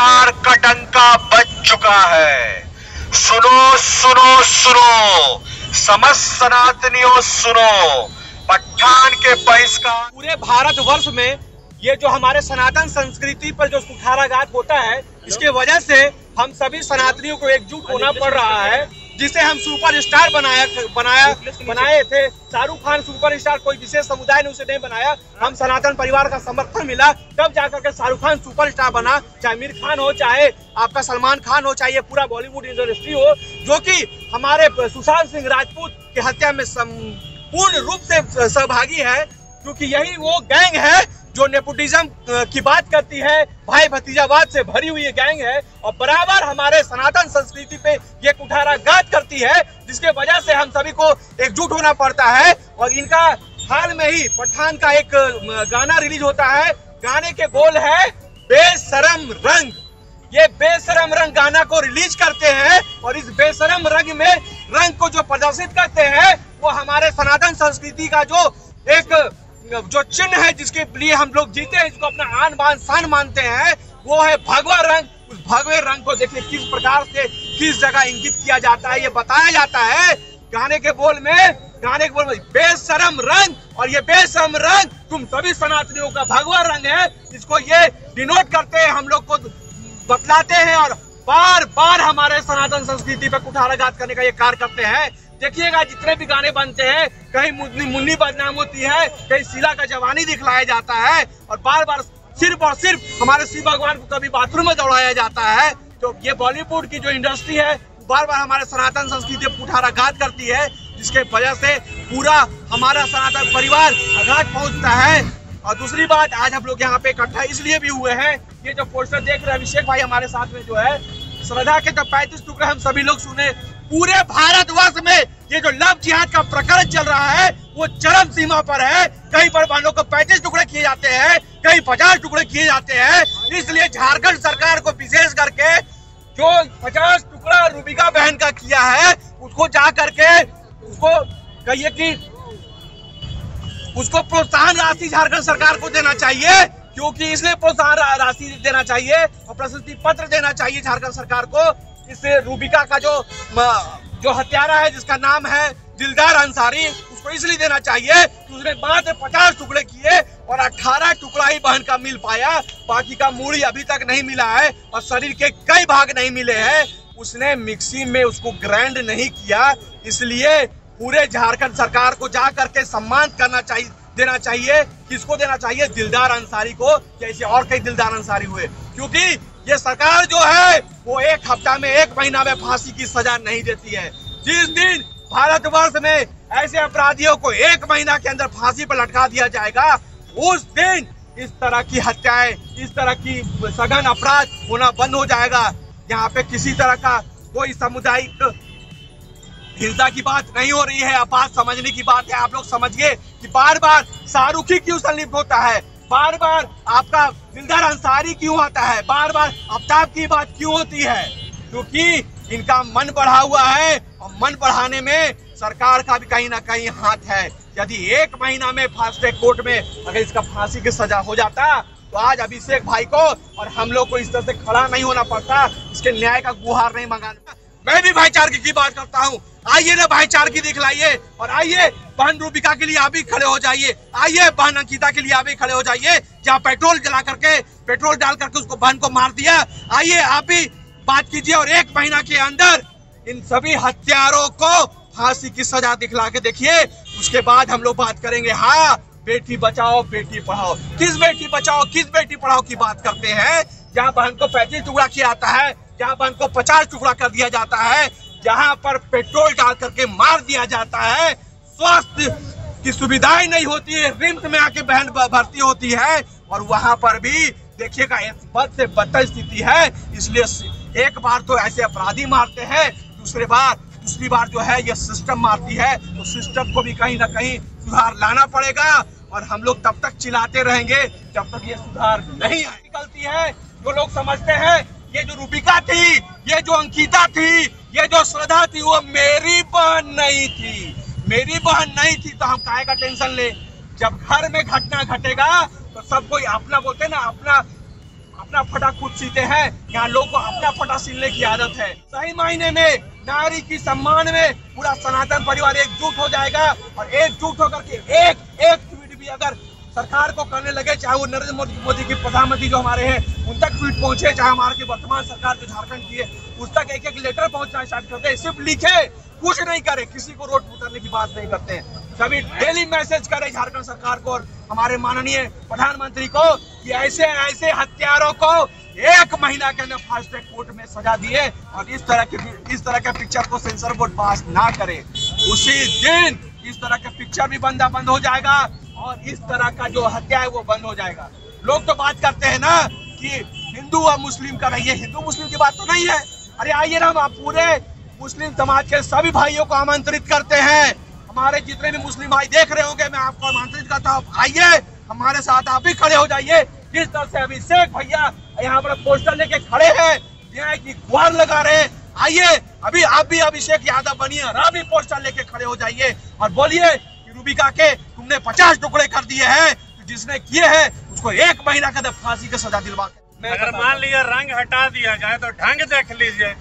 सरकार का डंका बज चुका है। सुनो सुनो सुनो, समस्त सनातनियों सुनो, पठान के बहिष्कार। पूरे भारतवर्ष में ये जो हमारे सनातन संस्कृति पर जो कुठाराघात होता है, इसके वजह से हम सभी सनातनियों को एकजुट होना पड़ रहा है, जिसे हम सुपरस्टार बनाए थे। शाहरुख खान सुपरस्टार कोई विशेष समुदाय ने उसे नहीं बनाया, हम सनातन परिवार का समर्थन मिला तब जाकर के शाहरुख खान सुपरस्टार बना। चाहे आमिर खान हो, चाहे आपका सलमान खान हो, चाहे पूरा बॉलीवुड इंडस्ट्री हो, जो कि हमारे सुशांत सिंह राजपूत की हत्या में पूर्ण रूप से सहभागी है, क्योंकि यही वो गैंग है जो नेपोटिज्म की बात करती है, भाई भतीजावाद से भरी हुई गैंग है और बराबर हमारे सनातन संस्कृति पे ये कुठाराघात करती है, जिसके वजह से हम सभी को एकजुट होना पड़ता है। और इनका हाल में ही पठान का एक गाना रिलीज होता है, गाने के बोल है बेशरम रंग। ये बेशरम रंग गाना को रिलीज करते हैं और इस बेशरम रंग में रंग को जो प्रदर्शित करते हैं वो हमारे सनातन संस्कृति का जो चिन्ह है, जिसके लिए हम लोग जीते हैं, जिसको अपना आन बान शान मानते हैं, वो है भगवा रंग। उस भगवे रंग को देखिए किस प्रकार से किस जगह इंगित किया जाता है, ये बताया जाता है गाने के बोल में बेशरम रंग। और ये बेशरम रंग तुम सभी सनातनियों का भगवा रंग है, इसको ये डिनोट करते हैं, हम लोग को बतलाते हैं और बार बार हमारे सनातन संस्कृति पर कुठाराघात करने का ये कार्य करते हैं। देखिएगा जितने भी गाने बनते हैं, कहीं मुन्नी बदनाम होती है, कहीं शीला का जवानी दिखलाया जाता है और बार बार सिर्फ और सिर्फ हमारे शिव भगवान को कभी बाथरूम में दौड़ाया जाता है। तो ये बॉलीवुड की जो इंडस्ट्री है बार बार हमारे सनातन संस्कृति पर कुठाराघात करती है, जिसके वजह से पूरा हमारा सनातन परिवार आघात पहुंचता है। और दूसरी बात, आज हम लोग यहाँ पे इकट्ठा इसलिए भी हुए हैं, ये जो पोस्टर देख रहे हैं अभिषेक भाई हमारे साथ में जो है, श्रद्धा के जो 35 टुकड़े हम सभी लोग सुने। पूरे भारतवर्ष में ये जो लव जिहाद का प्रकरण चल रहा है वो चरम सीमा पर है। कहीं पर वालों को 35 टुकड़े किए जाते हैं, कहीं 50 टुकड़े किए जाते हैं। इसलिए झारखंड सरकार को विशेष करके जो 50 टुकड़ा रूबिका बहन का किया है, उसको जा करके उसको कहिए कि उसको प्रोत्साहन राशि झारखंड सरकार को देना चाहिए, क्योंकि इसलिए प्रोत्साहन राशि देना चाहिए और प्रशस्ति पत्र देना चाहिए झारखंड सरकार को। इससे रूबिका का जो हत्यारा है, जिसका नाम है दिलदार अंसारी, उसको इसलिए देना चाहिए कि उसने मात्र 50 टुकड़े किए और 18 टुकड़ा ही बहन का मिल पाया, बाकी का मूड़ी अभी तक नहीं मिला है और शरीर के कई भाग नहीं मिले हैं। उसने मिक्सी में उसको ग्राइंड नहीं किया, इसलिए पूरे झारखंड सरकार को जा करके सम्मान देना चाहिए। किसको देना चाहिए? दिलदार अंसारी को, जैसे और कई दिलदार अंसारी हुए। क्योंकि ये सरकार जो है वो एक हफ्ता में, एक महीना में फांसी की सजा नहीं देती है। जिस दिन भारतवर्ष में ऐसे अपराधियों को 1 महीना के अंदर फांसी पर लटका दिया जाएगा, उस दिन इस तरह की हत्याएं, इस तरह की सघन अपराध होना बंद हो जाएगा। यहाँ पे किसी तरह का कोई सामुदायिक हिंसा की बात नहीं हो रही है, अब बात समझने की बात है। आप लोग समझिए कि बार बार शाहरुख ही क्यों संलिप्त होता है, बार बार आपका दिलदार अंसारी क्यों आता है, बार बार आफ्ताब की बात क्यों होती है? क्योंकि इनका मन बढ़ा हुआ है और मन बढ़ाने में सरकार का भी कहीं ना कहीं हाथ है। यदि 1 महीना में फास्ट ट्रैक कोर्ट में अगर इसका फांसी की सजा हो जाता तो आज अभिषेक भाई को और हम लोग को इस तरह से खड़ा नहीं होना पड़ता, इसके न्याय का गुहार नहीं मंगाना। मैं भी भाईचारे की बात करता हूँ, आइए ना भाईचारे दिखलाइए और आइए बहन रूबिका के लिए आप भी खड़े हो जाइए, आइए बहन अंकिता के लिए आप भी खड़े हो जाइए, जहाँ पेट्रोल डाल करके उसको बहन को मार दिया। आइए आप भी बात कीजिए और 1 महीना के अंदर इन सभी हत्यारों को फांसी की सजा दिखला के देखिए, उसके बाद हम लोग बात करेंगे। हाँ, बेटी बचाओ बेटी पढ़ाओ। किस बेटी बचाओ किस बेटी पढ़ाओ की बात करते हैं? जहाँ बहन को 35 टुकड़ा किया जाता है, जहाँ बहन को 50 टुकड़ा कर दिया जाता है, जहाँ पर पेट्रोल डाल करके मार दिया जाता है, स्वास्थ्य की सुविधाएं नहीं होती है, रिम्स में आके बहन भर्ती होती है और वहां पर भी देखिएगा बद से बदतर स्थिति है। इसलिए एक बार तो ऐसे अपराधी मारते हैं, दूसरी बार जो है ये सिस्टम मारती है, तो सिस्टम को भी कहीं ना कहीं सुधार लाना पड़ेगा और हम लोग तब तक चिल्लाते रहेंगे जब तक ये सुधार नहीं निकलती है। जो लोग समझते हैं ये जो रूबिका थी, ये जो अंकिता थी, ये जो श्रद्धा थी, वो मेरी बहन नहीं थी। मेरी बहन नहीं थी तो हम काहे का टेंशन ले? जब घर में घटना घटेगा तो सब कोई अपना बोलते ना, अपना अपना फटा खुद सीते हैं, यहाँ लोग को अपना फटा सीलने की आदत है। सही मायने में नारी की सम्मान में पूरा सनातन परिवार एकजुट हो जाएगा और एकजुट होकर के एक ट्वीट भी अगर सरकार को करने लगे, चाहे वो नरेंद्र मोदी की प्रधानमंत्री जो हमारे हैं उन तक ट्वीट पहुंचे, चाहे हमारे की वर्तमान सरकार जो झारखंड की है उस तक एक लेटर पहुंचना स्टार्ट करते हैं, सिर्फ लिखे, कुछ नहीं करे, किसी को रोड उतरने की बात नहीं करते हैं, सभी डेली मैसेज करे झारखंड सरकार को और हमारे माननीय प्रधानमंत्री को कि ऐसे ऐसे हत्यारों को 1 महीना के अंदर फास्ट ट्रैक कोर्ट में सजा दिए और इस तरह के पिक्चर को सेंसर बोर्ड पास ना करे, उसी दिन इस तरह के पिक्चर भी बंद हो जाएगा और इस तरह का जो हत्या है वो बंद हो जाएगा। लोग तो बात करते हैं ना कि हिंदू और मुस्लिम का नहीं है, हिंदू मुस्लिम की बात तो नहीं है। अरे आइए ना, हम पूरे मुस्लिम समाज के सभी भाइयों को आमंत्रित करते हैं, हमारे जितने भी मुस्लिम भाई देख रहे होंगे, मैं आपको आमंत्रित करता हूँ, आइए हमारे साथ आप भी खड़े हो जाइए। जिस तरह से अभिषेक भैया यहाँ पर पोस्टर लेके खड़े हैं, न्याय की गुहार लगा रहे हैं, आइए अभी आप भी अभिषेक यादव बनिए और आप भी पोस्टर लेके खड़े हो जाइए और बोलिए कि रूबिका के तुमने 50 टुकड़े कर दिए हैं, तो जिसने किए हैं उसको 1 महीना का फांसी की सजा दिलवा। अगर मान लीजिए रंग हटा दिया जाए तो ढंग देख लीजिए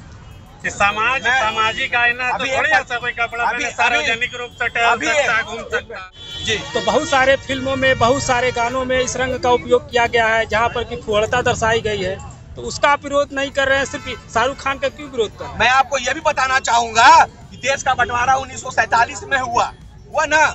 कि सामाजिक आईना तो थोड़ी ऐसा कोई कपड़ा सार्वजनिक रूप से टहल सकता, घूम सकता जी। तो बहुत सारे फिल्मों में, बहुत सारे गानों में इस रंग का उपयोग किया गया है जहाँ पर कि फूहड़ता दर्शाई गई है, तो उसका विरोध नहीं कर रहे हैं, सिर्फ शाहरुख खान का क्यों विरोध कर? मैं आपको यह भी बताना चाहूंगा कि देश का बंटवारा 1947 में हुआ ना,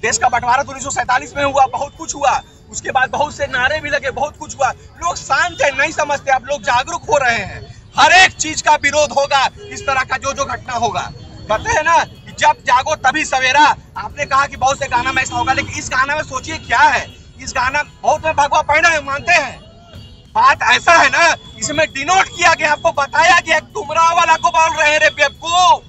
देश का बंटवारा तो 1947 में हुआ, बहुत कुछ हुआ, उसके बाद बहुत से नारे भी लगे, बहुत कुछ हुआ, लोग शांत है, नहीं समझते, अब लोग जागरूक हो रहे हैं, हर एक चीज का विरोध होगा, इस तरह का जो घटना होगा। कहते हैं ना कि जब जागो तभी सवेरा, आपने कहा कि बहुत से गाना में ऐसा होगा, लेकिन इस गाना में सोचिए क्या है, इस गाना बहुत में भगवा पहना है, मानते हैं, बात ऐसा है ना, इसमें डिनोट किया गया, आपको बताया गया, गुमराह वाला को बोल रहे हैं रे बेवकूफ,